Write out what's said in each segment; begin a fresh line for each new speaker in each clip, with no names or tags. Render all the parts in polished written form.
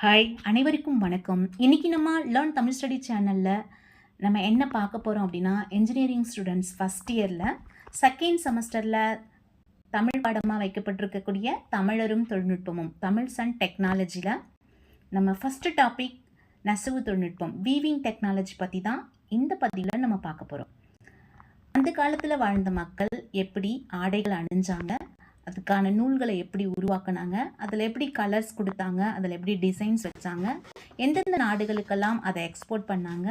Hi அனைவருக்கும் வணக்கம். இன்னைக்கு நம்ம லேர்ன் தமிழ் ஸ்டடி சேனலில் நம்ம என்ன பார்க்க போகிறோம் அப்படின்னா, இன்ஜினியரிங் ஸ்டூடெண்ட்ஸ் ஃபஸ்ட் இயரில் செகண்ட் செமஸ்டரில் தமிழ் பாடமாக வைக்கப்பட்டிருக்கக்கூடிய தமிழரும் தொழில்நுட்பமும் தமிழ்ஸ் அண்ட் டெக்னாலஜியில் நம்ம ஃபஸ்ட்டு டாபிக் நெசவு தொழில்நுட்பம் வீவிங் டெக்னாலஜி பற்றி தான் இந்த பதிவில் நம்ம பார்க்க போகிறோம். அந்த காலத்தில் வாழ்ந்த மக்கள் எப்படி ஆடைகள் அணிஞ்சாங்க, அதுக்கான நூல்களை எப்படி உருவாக்குனாங்க, அதில் எப்படி கலர்ஸ் கொடுத்தாங்க, அதில் எப்படி டிசைன்ஸ் வச்சாங்க, எந்தெந்த நாடுகளுக்கெல்லாம் அதை எக்ஸ்போர்ட் பண்ணாங்க,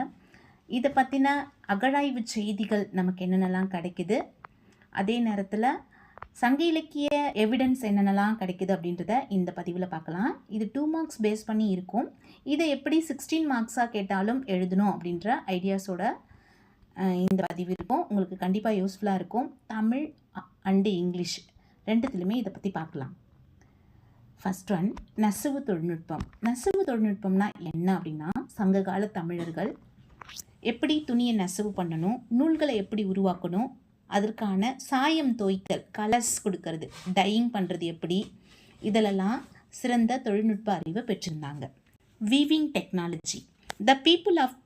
இதை பற்றின அகழாய்வு செய்திகள் நமக்கு என்னென்னலாம் கிடைக்குது, அதே நேரத்தில் சங்க இலக்கிய எவிடன்ஸ் என்னென்னலாம் கிடைக்குது அப்படின்றத இந்த பதிவில் பார்க்கலாம். இது 2 மார்க்ஸ் பேஸ் பண்ணி இருக்கும். இதை எப்படி 16 மார்க்ஸாக கேட்டாலும் எழுதணும் அப்படின்ற ஐடியாஸோட இந்த பதிவு இருக்கும். உங்களுக்கு கண்டிப்பாக யூஸ்ஃபுல்லாக இருக்கும். தமிழ் அண்டு இங்கிலீஷ் ரெண்டுத்துலையுமே இதை பற்றி பார்க்கலாம். ஃபஸ்ட் ஒன், நெசவு தொழில்நுட்பம். நெசவு தொழில்நுட்பம்னா என்ன அப்படின்னா, சங்ககால தமிழர்கள் எப்படி துணியை நெசவு பண்ணணும், நூல்களை எப்படி உருவாக்கணும், அதற்கான சாயம் தோய்த்தல், கலர்ஸ் கொடுக்கறது, டையிங் பண்ணுறது எப்படி, இதிலெல்லாம் சிறந்த தொழில்நுட்ப அறிவை பெற்றிருந்தாங்க. Weaving technology. The people of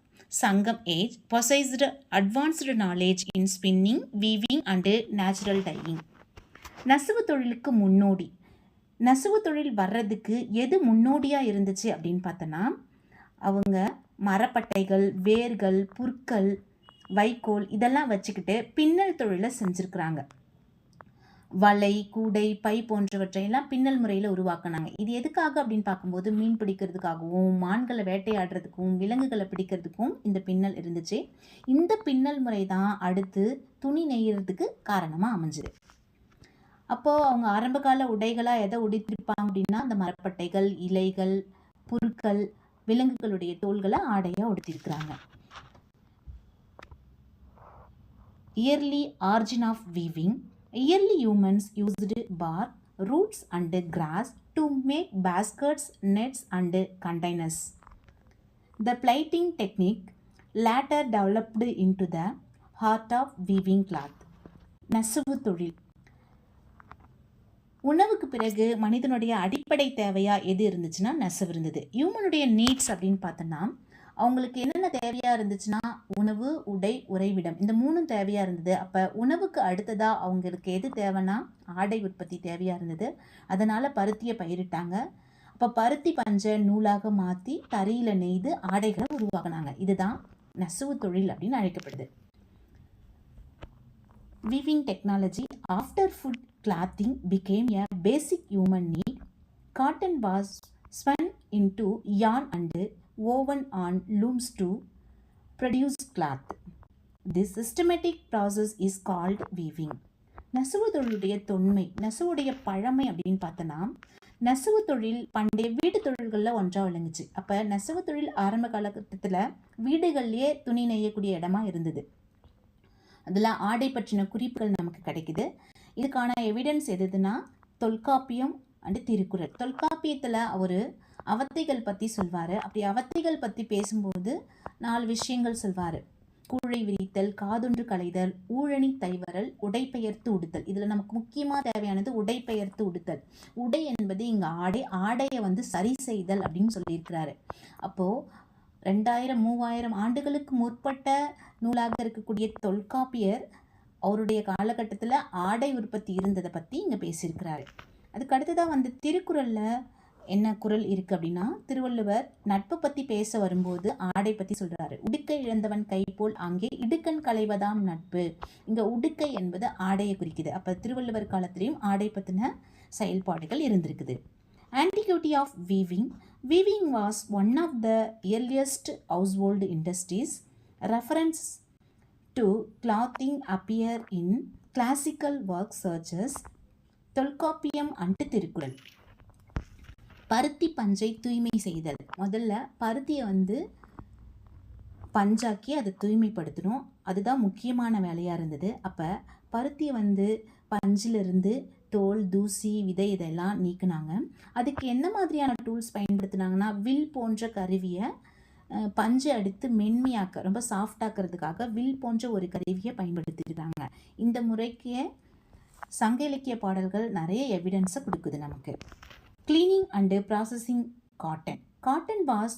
Sangam age possessed advanced knowledge in spinning, weaving and natural dyeing. நெசவு தொழிலுக்கு முன்னோடி, நெசவு தொழில் வர்றதுக்கு எது முன்னோடியாக இருந்துச்சு அப்படின்னு பார்த்தோன்னா, அவங்க மரப்பட்டைகள், வேர்கள், புற்கள், வைக்கோல் இதெல்லாம் வச்சுக்கிட்டு பின்னல் தொழிலை செஞ்சுருக்குறாங்க. வலை, கூடை, பை போன்றவற்றையெல்லாம் பின்னல் முறையில் உருவாக்குனாங்க. இது எதுக்காக அப்படின்னு பார்க்கும்போது, மீன் பிடிக்கிறதுக்காகவும், மான்களை வேட்டையாடுறதுக்கும், விலங்குகளை பிடிக்கிறதுக்கும் இந்த பின்னல் இருந்துச்சு. இந்த பின்னல் முறை தான் அடுத்து துணி நெய்யறதுக்கு காரணமாக அமைஞ்சுது. அப்போது அவங்க ஆரம்பகால உடைகளாக எதை உடுத்திருப்பாங்க அப்படின்னா, அந்த மரப்பட்டைகள், இலைகள், புற்கள், விலங்குகளுடைய தோள்களை ஆடையாக உடுத்திருக்கிறாங்க. Early origin of weaving. Early humans used bark, roots and grass to make baskets, nets and containers. The plaiting technique later developed into the art of weaving cloth. நெசவு தொழில். உணவுக்கு பிறகு மனிதனுடைய அடிப்படை தேவையாக எது இருந்துச்சுன்னா நெசவு இருந்தது. ஹியூமனுடைய நீட்ஸ் அப்படின்னு பார்த்தோன்னா, அவங்களுக்கு என்னென்ன தேவையாக இருந்துச்சுன்னா, உணவு, உடை, உறைவிடம், இந்த 3 தேவையாக இருந்தது. அப்போ உணவுக்கு அடுத்ததாக அவங்களுக்கு எது தேவைன்னா ஆடை உற்பத்தி தேவையாக இருந்தது. அதனால் பருத்தியை பயிரிட்டாங்க. அப்போ பருத்தி பஞ்சை நூலாக மாற்றி தறியில் நெய்து ஆடைகளை உருவாக்குனாங்க. இதுதான் நெசவு தொழில் அப்படின்னு அழைக்கப்படுது. Weaving technology. After food clothing became a basic human need. Cotton was spun into yarn and woven on looms to produce cloth. This systematic process is called weaving. நெசவு தொழிலுடைய தொன்மை, நெசவுடைய பழமை அப்படின்னு பார்த்தோன்னா, நெசவு தொழில் பண்டைய வீட்டு தொழில்களில் ஒன்றாக விளங்குச்சு. அப்போ நெசவு தொழில் ஆரம்ப காலகட்டத்தில் வீடுகள்லேயே துணி நெய்யக்கூடிய இடமா இருந்தது. அதில் ஆடை பற்றின குறிப்புகள் நமக்கு கிடைக்குது. இதுக்கான எவிடன்ஸ் எதுனா தொல்காப்பியம் அண்டு திருக்குறள். தொல்காப்பியத்தில் அவர் அவத்தைகள் பற்றி சொல்வார். அப்படி அவத்தைகள் பற்றி பேசும்போது 4 விஷயங்கள் சொல்வார். கூழை விரித்தல், காதொன்று களைதல், ஊழணி தைவரல், உடைப்பெயர்த்து உடுத்தல். இதில் நமக்கு முக்கியமாக தேவையானது உடைப்பெயர்த்து உடுத்தல். உடை என்பது இங்கே ஆடையை சரி செய்தல் அப்படின்னு சொல்லியிருக்கிறாரு. அப்போது 2000-3000 ஆண்டுகளுக்கு முற்பட்ட நூலாக இருக்கக்கூடிய தொல்காப்பியர் அவருடைய காலகட்டத்தில் ஆடை உற்பத்தி இருந்ததை பற்றி இங்கே பேசியிருக்கிறாரு. அதுக்கு அடுத்ததாக திருக்குறளில் என்ன குறள் இருக்குது அப்படின்னா, திருவள்ளுவர் நட்பை பற்றி பேச வரும்போது ஆடை பற்றி சொல்கிறாரு. உடுக்கை இழந்தவன் கைப்போல் அங்கே இடுக்கண் களைவதாம் நட்பு. இங்கே உடுக்கை என்பது ஆடையை குறிக்குது. அப்போ திருவள்ளுவர் காலத்திலையும் ஆடை பற்றின செயல்பாடுகள் இருந்திருக்குது. Antiquity of weaving. Weaving was one of the earliest household industries. Reference to clothing appear in classical works such as Tolkappiyam and Thirukkural. பருத்தி பஞ்சை தூய்மை செய்தல். முதல்ல பருத்தியை பஞ்சாக்கி அதை தூய்மைப்படுத்தணும். அதுதான் முக்கியமான வேலையாக இருந்தது. அப்போ பருத்தியை பஞ்சிலிருந்து தோல், தூசி, விதை இதெல்லாம் நீக்கினாங்க. அதுக்கு என்ன மாதிரியான டூல்ஸ் பயன்படுத்தினாங்கன்னா, வில் போன்ற கருவியை பஞ்சை அடுத்து மென்மையாக்க, ரொம்ப சாஃப்டாக்கிறதுக்காக வில் போன்ற ஒரு கருவியை பயன்படுத்தியிருக்காங்க. இந்த முறைக்கு சங்க இலக்கிய பாடல்கள் நிறைய எவிடன்ஸை கொடுக்குது நமக்கு. Cleaning and processing cotton. Cotton was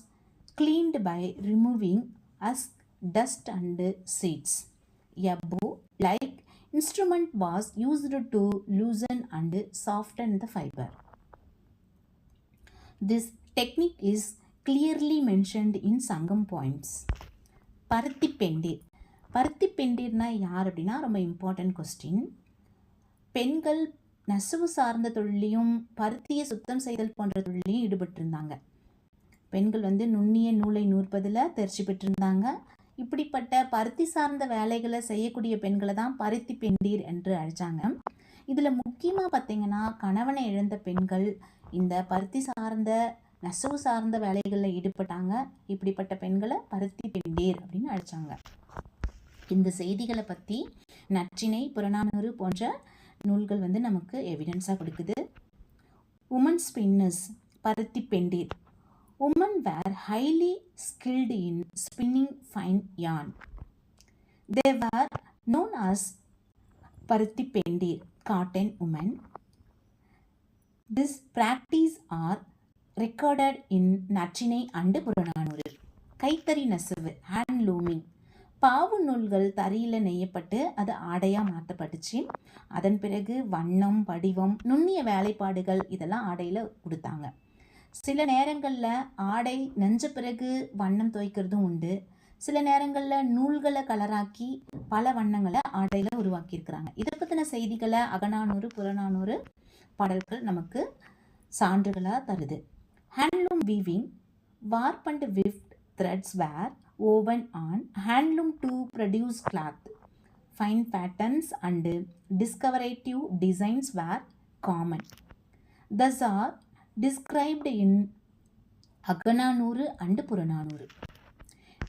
cleaned by removing husk, dust and seeds. A bow-like instrument was used to loosen and soften the fiber. This technique is clearly mentioned in Sangam points. பருத்தி பெண்டீர். பருத்தி பெண்டீர்னா யார் அப்படின்னா ரொம்ப important question. பெண்கள் நெசவு சார்ந்த தொழிலையும் பருத்தியை சுத்தம் செய்தல் போன்ற தொழிலையும் ஈடுபட்டிருந்தாங்க. பெண்கள் நுண்ணிய நூலை நூற்பதில் தேர்ச்சி பெற்றிருந்தாங்க. இப்படிப்பட்ட பருத்தி சார்ந்த வேலைகளை செய்யக்கூடிய பெண்களை தான் பருத்தி பெண்டீர் என்று அழைச்சாங்க. இதில் முக்கியமாக பார்த்தீங்கன்னா கணவனை இழந்த பெண்கள் இந்த பருத்தி சார்ந்த நெசவு சார்ந்த வேலைகளில் ஈடுபட்டாங்க. இப்படிப்பட்ட பெண்களை பருத்தி பெண்டீர் அப்படின்னு அழைச்சாங்க. இந்த செய்திகளை பற்றி நற்றிணை, புறநானூறு போன்ற நூல்கள் நமக்கு எவிடன்ஸாக கொடுக்குது. உமன் ஸ்பின்னர்ஸ், பருத்தி பெண்டீர். Women were highly skilled in spinning fine yarn. They were known as பருத்தி பெண்டீர், cotton women. This practice are recorded in Natrinai and Purananuru. கைத்தறி நெசவு, hand looming. பாவு நூல்கள் தறியில் நெய்யப்பட்டு அது ஆடையாக மாற்றப்பட்டுச்சு. அதன் பிறகு வண்ணம், வடிவம், நுண்ணிய வேலைப்பாடுகள் இதெல்லாம் ஆடையில் கொடுத்தாங்க. சில நேரங்களில் ஆடை நெஞ்ச பிறகு வண்ணம் துவைக்கிறதும் உண்டு. சில நேரங்களில் நூல்களை கலராக்கி பல வண்ணங்களை ஆடையில் உருவாக்கியிருக்கிறாங்க. இதை பற்றின செய்திகளை அகநானூறு, புறநானூறு பாடல்கள் நமக்கு சான்றுகளாக தருது. Handloom weaving. Warp and weft threads were woven on handloom to produce cloth. Fine patterns and decorative designs were common. Thus are described in Akananuru and Purananuru.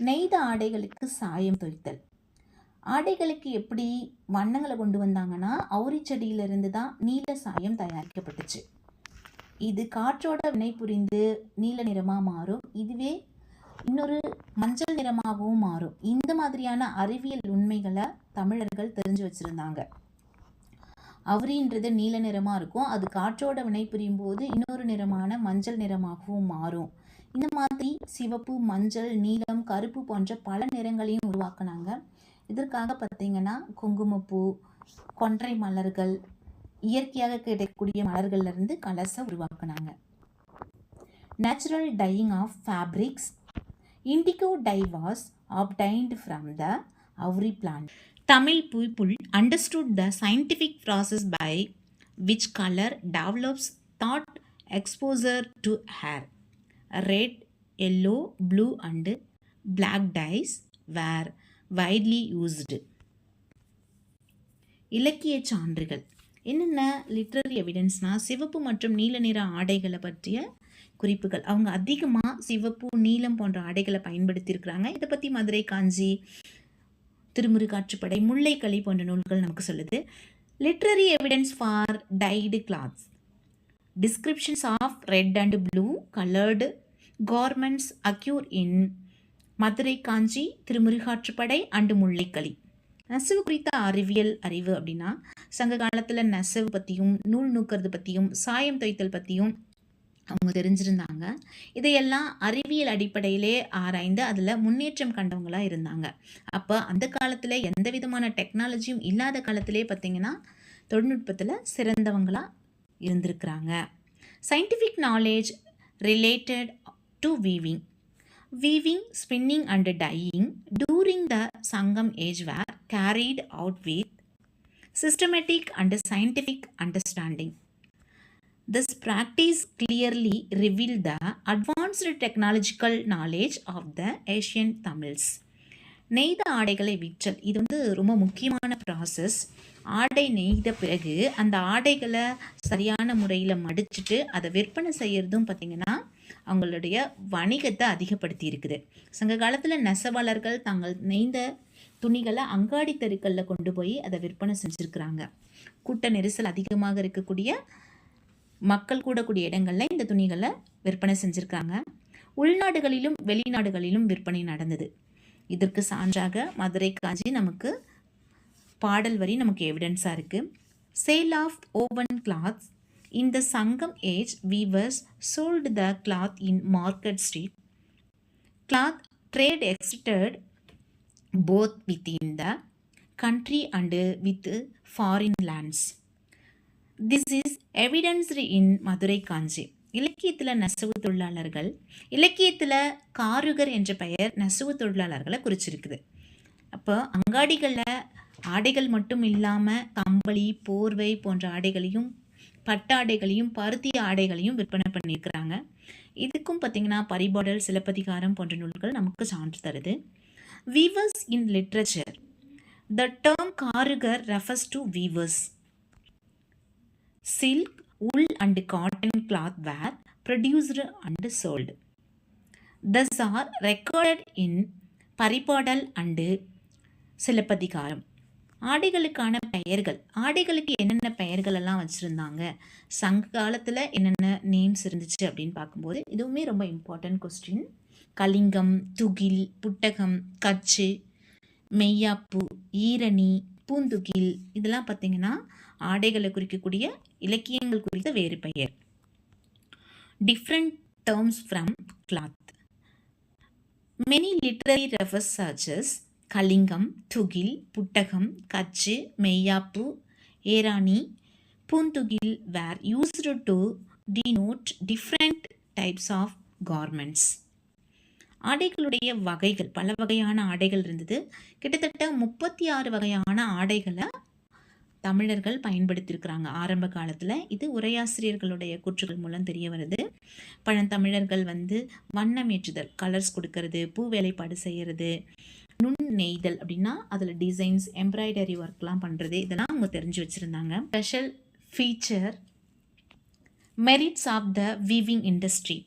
நெய்த ஆடைகளுக்கு சாயம் தோய்த்தல். ஆடைகளுக்கு எப்படி வண்ணங்களை கொண்டு வந்தாங்கன்னா அவுரி செடியிலிருந்து தான் நீல சாயம் தயாரிக்கப்பட்டுச்சு. இது காற்றோட வினை புரிந்து நீல நிறமாக மாறும். இதுவே இன்னொரு மஞ்சள் நிறமாகவும் மாறும். இந்த மாதிரியான அறிவியல் உண்மைகளை தமிழர்கள் தெரிஞ்சு வச்சுருந்தாங்க. அவுரின்றது நீல நிறமாக இருக்கும். அது காற்றோட வினை புரியும் போது இன்னொரு நிறமான மஞ்சள் நிறமாகவும் மாறும். இந்த மாதிரி சிவப்பு, மஞ்சள், நீலம், கருப்பு போன்ற பல நிறங்களையும் உருவாக்குனாங்க. இதற்காக பார்த்தீங்கன்னா குங்குமப்பூ, கொன்றை மலர்கள், இயற்கையாக கிடைக்கக்கூடிய மலர்கள்லேருந்து கலசை உருவாக்குனாங்க. Natural dyeing of fabrics. Indigo dye was obtained from the Auri plant. Tamil people understood the scientific process by which color develops thought exposure to hair. Red, yellow, blue and black dyes were widely used. இலக்கிய சான்றுகள். என்னென்ன literary எவிடன்ஸ்னால் சிவப்பு மற்றும் நீல நிற ஆடைகளை பற்றிய குறிப்புகள். அவங்க அதிகமாக சிவப்பு, நீலம் போன்ற ஆடைகளை பயன்படுத்தியிருக்கிறாங்க. இதை பற்றி மதுரை காஞ்சி, திருமுருகாற்றுப்படை, முல்லைக்களி போன்ற நூல்கள் நமக்கு சொல்லுது. Literary evidence for dyed clothes. Descriptions of red and blue coloured garments occur in Madurai Kanchi, Thirumurugatruppadai and Mullaikkali. நெசவு குறித்த அறிவியல் அறிவு அப்படின்னா சங்க காலத்தில் நெசவு பற்றியும் நூல் நூக்கிறது பற்றியும் சாயம் தைத்தல் பற்றியும் அவங்க தெரிஞ்சிருந்தாங்க. இதையெல்லாம் அறிவியல் அடிப்படையிலே ஆராய்ந்து அதில் முன்னேற்றம் கண்டவங்களாக இருந்தாங்க. அப்போ அந்த காலத்தில் எந்த விதமான டெக்னாலஜியும் இல்லாத காலத்திலே பார்த்திங்கன்னா தொழில்நுட்பத்தில் சிறந்தவங்களாக இருந்திருக்கிறாங்க. Scientific knowledge related to weaving. Weaving, spinning and dyeing during the Sangam age were carried out with systematic and scientific understanding. This practice clearly revealed the advanced technological knowledge of the Asian Tamils. நெய்த ஆடைகளை விற்றல் இது ரொம்ப முக்கியமான process. ஆடை நெய்த பிறகு அந்த ஆடைகளை சரியான முறையில் மடிச்சுட்டு அதை விற்பனை செய்கிறதும் பார்த்திங்கன்னா அவங்களுடைய வணிகத்தை அதிகப்படுத்தி இருக்குது. சங்க காலத்தில் நெசவாளர்கள் தாங்கள் நெய்த துணிகளை அங்காடி தெருக்களில் கொண்டு போய் அதை விற்பனை செஞ்சுருக்கிறாங்க. கூட்ட நெரிசல் அதிகமாக இருக்கக்கூடிய மக்கள் கூடக்கூடிய இடங்களில் இந்த துணிகளை விற்பனை செஞ்சுருக்காங்க. உள்நாடுகளிலும் வெளிநாடுகளிலும் விற்பனை நடந்தது. இதற்கு சான்றாக மதுரை காஞ்சி நமக்கு பாடல் வரி நமக்கு எவிடன்ஸாக இருக்குது. Sale of woven cloths In the Sangam age, weavers sold the cloth in Market Street. Cloth trade existed both within the country and with foreign lands. This is evidenced in Madurai Kanchi. இலக்கியத்தில் நெசவு தொழிலாளர்கள், இலக்கியத்தில் காருகர் என்ற பெயர் நெசவு தொழிலாளர்களை குறிச்சிருக்குது. அப்போ அங்காடிகளில் ஆடைகள் மட்டும் இல்லாமல் கம்பளி, போர்வை போன்ற ஆடைகளையும், பட்டாடைகளையும், பருத்தி ஆடைகளையும் விற்பனை பண்ணியிருக்கிறாங்க. இதுக்கும் பார்த்திங்கன்னா பரிபாடல், சிலப்பதிகாரம் போன்ற நூல்கள் நமக்கு சான்று தருது. Weavers in literature. The term காருகர் refers to weavers. Silk, wool and cotton cloth were produced and sold. These are recorded in Paripadal and Silappatikaram. ஆடைகளுக்கான பெயர்கள், ஆடைகளுக்கு என்னென்ன பெயர்கள் எல்லாம் வச்சுருந்தாங்க, சங்க காலத்தில் என்னென்ன நேம்ஸ் இருந்துச்சு அப்படின்னு பார்க்கும்போது இதுவுமே ரொம்ப இம்பார்ட்டன்ட் கொஸ்டின். கலிங்கம், துகில், புட்டகம், கச்சு, மெய்யாப்பு, ஈரணி, பூந்துகில், இதெல்லாம் பார்த்திங்கன்னா ஆடைகளை குறிக்கக்கூடிய இலக்கியங்கள் குறித்த வேறு பெயர். Different terms from cloth. Many literary refers such as கலிங்கம், துகில், புட்டகம், கச்சு, மெய்யாப்பு, ஏராணி, பூந்துகில் were used to denote different types of garments. ஆடைகளுடைய வகைகள், பல வகையான ஆடைகள் இருந்தது. கிட்டத்தட்ட 36 வகையான ஆடைகளை தமிழர்கள் பயன்படுத்தியிருக்கிறாங்க ஆரம்ப காலத்தில். இது உரையாசிரியர்களுடைய கூற்றுகள் மூலம் தெரிய வருது. பழந்தமிழர்கள் வண்ணம் ஏற்றுதல், கலர்ஸ் கொடுக்கறது, பூ வேலைப்பாடு செய்கிறது, நுண் நெய்தல் அப்படின்னா அதில் டிசைன்ஸ், எம்ப்ராய்டரி ஒர்க்லாம் பண்ணுறது, இதெல்லாம் அவங்க தெரிஞ்சு வச்சுருந்தாங்க. Special feature merits of the weaving industry.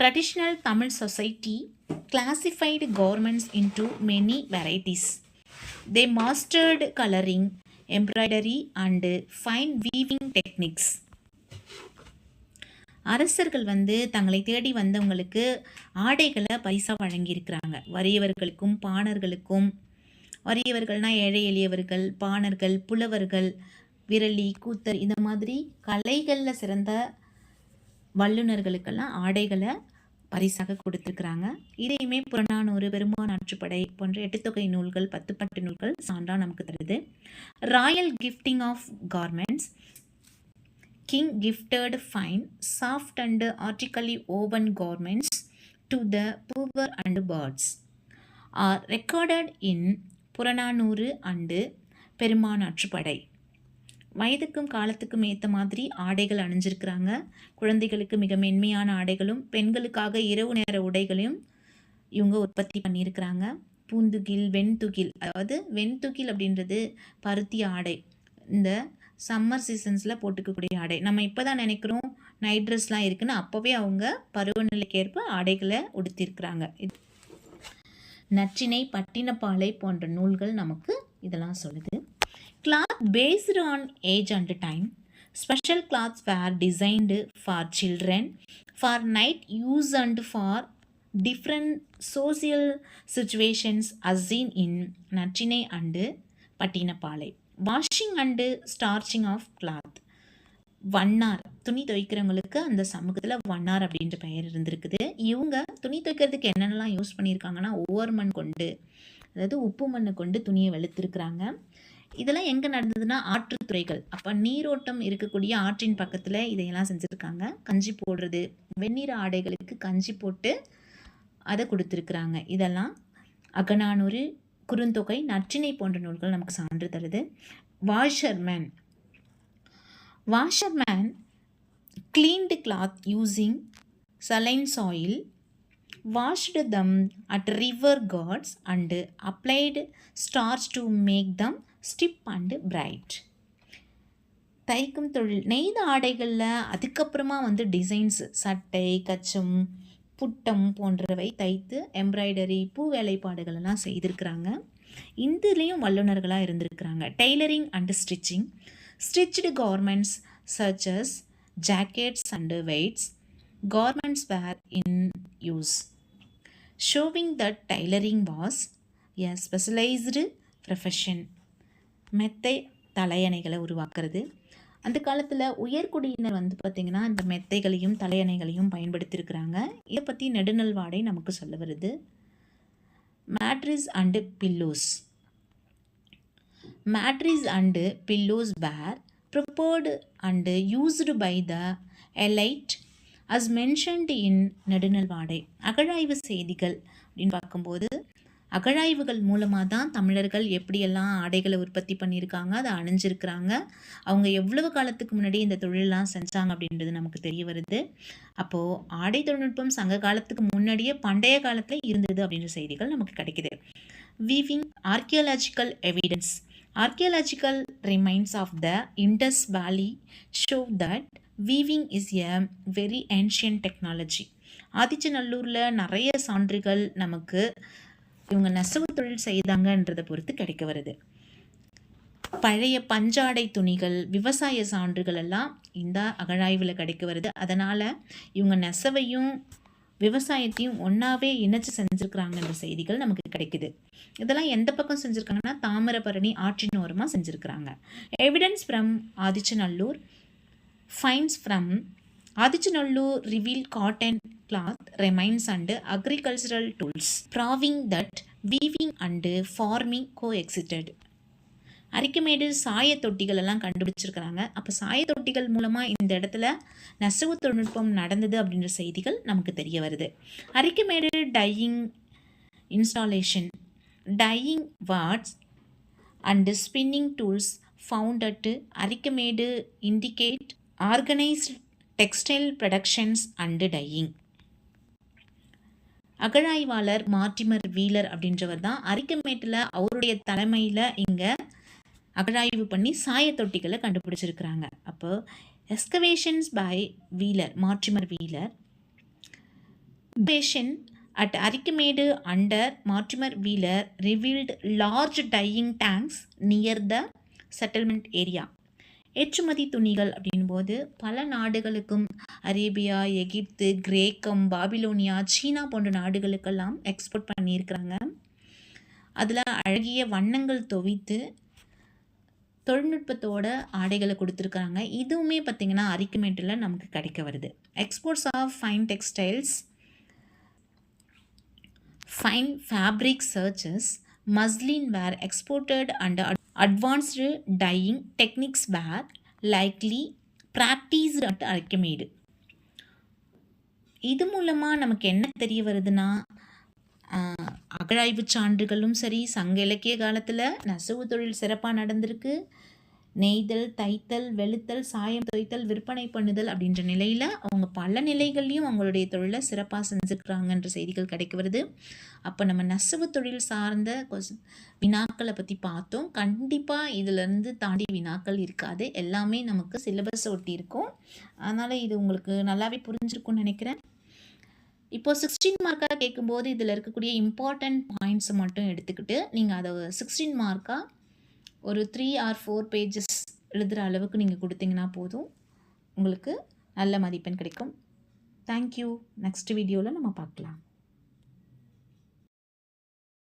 Traditional Tamil society classified garments into many varieties. They mastered coloring, embroidery and fine weaving techniques. அரசர்கள் தங்களை தேடி வந்தவங்களுக்கு ஆடைகளை பரிசாக வழங்கியிருக்கிறாங்க. வறியவர்களுக்கும் பாணர்களுக்கும், வறியவர்கள்னால் ஏழை எளியவர்கள், பாணர்கள், புலவர்கள், விரலி, கூத்தர், இந்த மாதிரி கலைகளில் சிறந்த வல்லுநர்களுக்கெல்லாம் ஆடைகளை பரிசாக கொடுத்துருக்குறாங்க. இதையுமே புறநானூறு, பெரும்பானாற்றுப்படை போன்ற 8 தொகை நூல்கள், 10 பட்டு நூல்கள் சான்றா நமக்கு தருது. Royal gifting of garments. King gifted fine, soft and artistically woven garments to the poor and bards are recorded in Purananuru and Perumpanatruppadai. வயதுக்கும் காலத்துக்கும் ஏற்ற மாதிரி ஆடைகள் அணிஞ்சிருக்கிறாங்க. குழந்தைகளுக்கு மிக மென்மையான ஆடைகளும், பெண்களுக்காக இரவு நேர உடைகளையும் இவங்க உற்பத்தி பண்ணியிருக்கிறாங்க. பூந்துகில், வெண்துகில், அதாவது வெண்துகில் அப்படின்றது பருத்தி ஆடை, இந்த சம்மர் சீசன்ஸில் போட்டுக்கக்கூடிய ஆடை. நம்ம இப்போ தான் நினைக்கிறோம் நைட் ட்ரெஸ்லாம் இருக்குன்னு, அப்போவே அவங்க பருவநிலைக்கேற்ப ஆடைகளை உடுத்திருக்கிறாங்க. நற்றிணை, பட்டினப்பாலை போன்ற நூல்கள் நமக்கு இதெல்லாம் சொல்லுது. Cloth based on age and time. Special cloths were designed for children, for night use and for different social situations as seen in Natchinai and Pattinapalai. Washing and starching of cloth. வண்ணார், துணி துவைக்கிறவங்களுக்கு அந்த சமூகத்தில் வண்ணார் அப்படின்ற பெயர் இருந்திருக்குது. இவங்க துணி துவைக்கிறதுக்கு என்னென்னலாம் யூஸ் பண்ணியிருக்காங்கன்னா, ஓவர்மண் கொண்டு, அதாவது உப்பு மண்ணை கொண்டு துணியை வெளுத்திருக்கிறாங்க. இதெல்லாம் எங்கே நடந்ததுன்னா ஆற்றுத்துறைகள், அப்போ நீரோட்டம் இருக்கக்கூடிய ஆற்றின் பக்கத்தில் இதையெல்லாம் செஞ்சுருக்காங்க. கஞ்சி போடுறது, வெந்நீர் ஆடைகளுக்கு கஞ்சி போட்டு அதை கொடுத்துருக்குறாங்க. இதெல்லாம் அகநானூறு, குறுந்தொகை, நற்றிணை போன்ற நூல்கள் நமக்கு சான்று தருது. Washerman. Washerman cleaned cloth using saline soil, washed them at river gourds and applied starch to make them stiff and bright. தைக்கும் தொழில், நெய்த ஆடைகளில் அதுக்கப்புறமா டிசைன்ஸ், சட்டை, கச்சம், புட்டம் போன்றவை தைத்து எம்ப்ராய்டரி, பூ வேலைப்பாடுகள் எல்லாம் செய்திருக்கிறாங்க. இதுலேயும் வல்லுநர்களாக இருந்திருக்கிறாங்க. Tailoring and stitching. Stitched garments such as jackets and weights garments were in use, showing that tailoring was a specialized profession. மெத்தை தலையணைகளை உருவாக்குறது, அந்த காலத்தில் உயர்குடியினர் வந்து பார்த்திங்கன்னா இந்த மெத்தைகளையும் தலையணைகளையும் பயன்படுத்தியிருக்கிறாங்க. இதை பற்றி நெடுநல் வாடை நமக்கு சொல்ல வருது. Mattress and pillows. Mattress and pillows were prepared and used by the elite as mentioned in நெடுநல் வாடை. அகழாய்வு செய்திகள் அப்படின்னு பார்க்கும்போது அகழாய்வுகள் மூலமாக தான் தமிழர்கள் எப்படியெல்லாம் ஆடைகளை உற்பத்தி பண்ணியிருக்காங்க, அதை அணிஞ்சிருக்கிறாங்க, அவங்க எவ்வளவு காலத்துக்கு முன்னாடி இந்த தொழிலெலாம் செஞ்சாங்க அப்படின்றது நமக்கு தெரிய வருது. அப்போது ஆடை தொழில்நுட்பம் சங்க காலத்துக்கு முன்னாடியே பண்டைய காலத்தில் இருந்தது அப்படின்ற செய்திகள் நமக்கு கிடைக்குது. Weaving archaeological evidence. Archaeological remains of the Indus Valley show that weaving is a very ancient technology. ஆதிச்சநல்லூரில் நிறைய சான்றுகள் நமக்கு இவங்க நெசவு தொழில் செய்தாங்கன்றதை பொறுத்து கிடைக்க வருது. பழைய பஞ்சாடை துணிகள், விவசாய சான்றுகள் எல்லாம் இந்த அகழாய்வில் கிடைக்க வருது. அதனால் இவங்க நெசவையும் விவசாயத்தையும் ஒன்றாவே இணைச்சு செஞ்சுருக்கிறாங்கன்ற செய்திகள் நமக்கு கிடைக்குது. இதெல்லாம் எந்த பக்கம் செஞ்சுருக்காங்கன்னா தாமிரபரணி ஆற்றின் ஓரமாக செஞ்சுருக்கிறாங்க. Evidence from Adichanallur. Finds from Adichanallur reveal cotton cloth remains and agricultural tools proving that weaving and farming coexisted. Arikamedu சாய தொட்டிகள் எல்லாம் கண்டுபிடிச்சிருக்கிறாங்க. அப்போ சாய தொட்டிகள் மூலமாக இந்த இடத்துல நெசவு தொழில்நுட்பம் நடந்தது அப்படின்ற செய்திகள் நமக்கு தெரிய வருது. Arikamedu dyeing installation. Dyeing vats and spinning tools found at Arikamedu indicate organized textile productions and dyeing. அகழாய்வாளர் மார்டிமர் வீலர் அப்படின்றவர் தான் அரிக்கமேட்டில் அவருடைய தலைமையில் இங்கே அகழாய்வு பண்ணி சாய தொட்டிகளை கண்டுபிடிச்சிருக்கிறாங்க. அப்போ excavations by Wheeler, Mortimer Wheeler. Excavation at Arikamedu under Mortimer Wheeler revealed large dyeing tanks near the settlement area. ஏற்றுமதி துணிகள் அப்படின்போது பல நாடுகளுக்கும் அரேபியா, எகிப்து, கிரேக்கம், பாபிலோனியா, சீனா போன்ற நாடுகளுக்கெல்லாம் எக்ஸ்போர்ட் பண்ணியிருக்கிறாங்க. அதில் அழகிய வண்ணங்கள் தொவித்து தொழில்நுட்பத்தோட ஆடைகளை கொடுத்துருக்காங்க. இதுவுமே பார்த்திங்கன்னா அரிக்கமேட்டில் நமக்கு கிடைக்க வருது. Exports of fine textiles, fine fabric சர்ச்சஸ், muslin were exported and advanced dyeing techniques were likely practised at Arikamedu. இது மூலமாக நமக்கு என்ன தெரிய வருதுன்னா அகழாய்வு சான்றுகளும் சரி, சங்க இலக்கிய காலத்தில் நெசவு தொழில் சிறப்பாக நடந்திருக்கு. நெய்தல், தைத்தல், வெளுத்தல், சாயம் தோய்த்தல், விற்பனை பண்ணுதல் அப்படின்ற நிலையில் அவங்க பல நிலைகள்லையும் அவங்களுடைய தொழிலை சிறப்பாக செஞ்சுருக்கிறாங்கன்ற செய்திகள் கிடைக்க வருது. அப்போ நம்ம நெசவு தொழில் சார்ந்த வினாக்களை பற்றி பார்த்தோம். கண்டிப்பாக இதிலேருந்து தாண்டி வினாக்கள் இருக்காது, எல்லாமே நமக்கு சிலபஸ் ஒட்டி இருக்கும். அதனால் இது உங்களுக்கு நல்லாவே புரிஞ்சிருக்கும்னு நினைக்கிறேன். இப்போது 16 மார்க்காக கேட்கும்போது இதில் இருக்கக்கூடிய இம்பார்ட்டண்ட் பாயிண்ட்ஸை மட்டும் எடுத்துக்கிட்டு நீங்கள் அதை 16 மார்க்காக ஒரு 3 or 4 பேஜஸ் எழுதுகிற அளவுக்கு நீங்கள் கொடுத்தீங்கன்னா போதும், உங்களுக்கு நல்ல மதிப்பெண் கிடைக்கும். தேங்க்யூ. நெக்ஸ்ட் வீடியோவில் நம்ம பார்க்கலாம்.